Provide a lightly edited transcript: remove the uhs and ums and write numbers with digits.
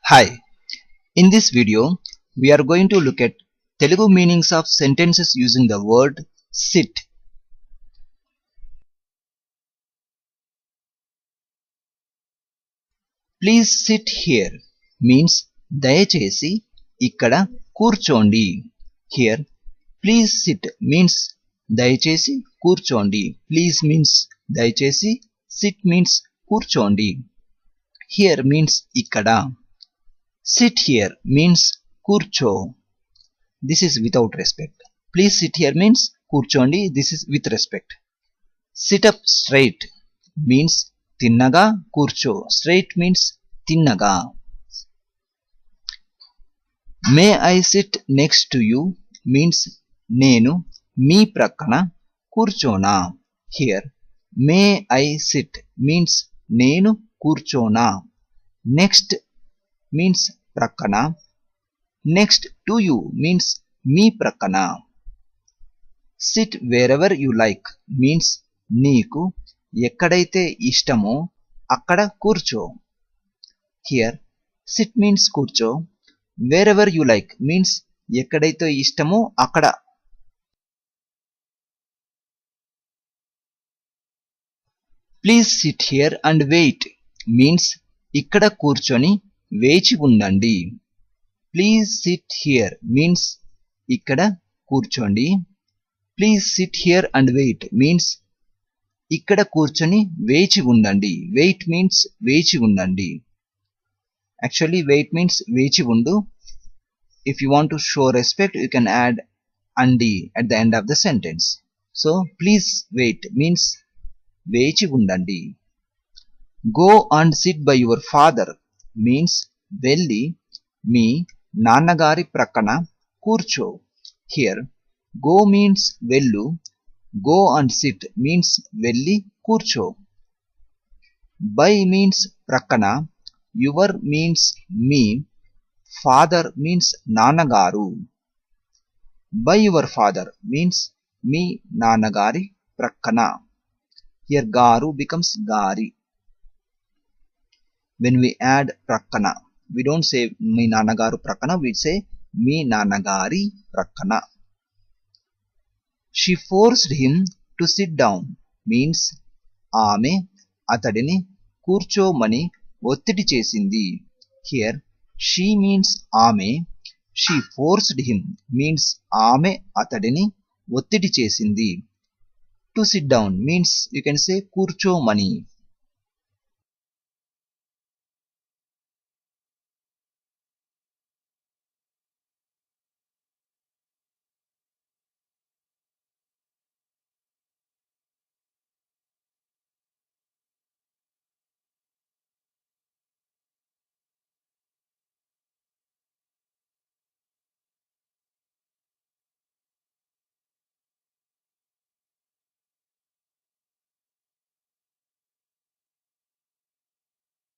Hi, in this video we are going to look at Telugu meanings of sentences using the word sit. Please sit here means దయచేసి ఇక్కడ కూర్చోండి. Here please sit means దయచేసి కూర్చోండి. Please means దయచేసి, sit means కూర్చోండి. Here means ఇక్కడ. Sit here means కూర్చో. This is without respect. Please sit here means కూర్చోండి. This is with respect. Sit up straight means తిన్నగా కూర్చో. Straight means తిన్నగా. May I sit next to you means నేను మీ ప్రక్కన కూర్చోనా. Here may I sit means నేను కూర్చోనా. Next means ప్రక్కన. Next to you means మీ ప్రక్కన. Sit wherever you like means నీకు ఎక్కడైతే ఇష్టమో అక్కడ కూర్చో. Here sit means కూర్చో. Wherever you like means ఎక్కడైతే ఇష్టమో అక్కడ. Please sit here and wait means ఇక్కడ కూర్చొని వేచి ఉండండి. Please sit here means ఇక్కడ కూర్చోండి. Please sit here and wait means ఇక్కడ కూర్చొని వేచి ఉండండి. Wait means వేచి ఉండండి. Actually wait means వేచి ఉండు. If you want to show respect you can add andi at the end of the sentence. So please wait means వేచి ఉండండి. Go and sit by your father means వెళ్ళి మీ నాన్నగారి ప్రక్కన కూర్చో. Here go means వెళ్ళు. Go and sit means వెళ్ళి కూర్చో. By means ప్రక్కన. Your means me. Father means నాన్నగారు. By your father means మీ నాన్నగారి ప్రక్కన. Here garu becomes gari. When we add prakkana, we don't say మీ నాన్నగారు ప్రక్కన, we say మీ నాన్నగారి ప్రక్కన. She forced him to sit down means ఆమె అతడిని కూర్చోమని ఒత్తిడి చేసింది. Here she means ఆమె. She forced him means ఆమె అతడిని ఒత్తిడి చేసింది. To sit down means you can say కూర్చోమని.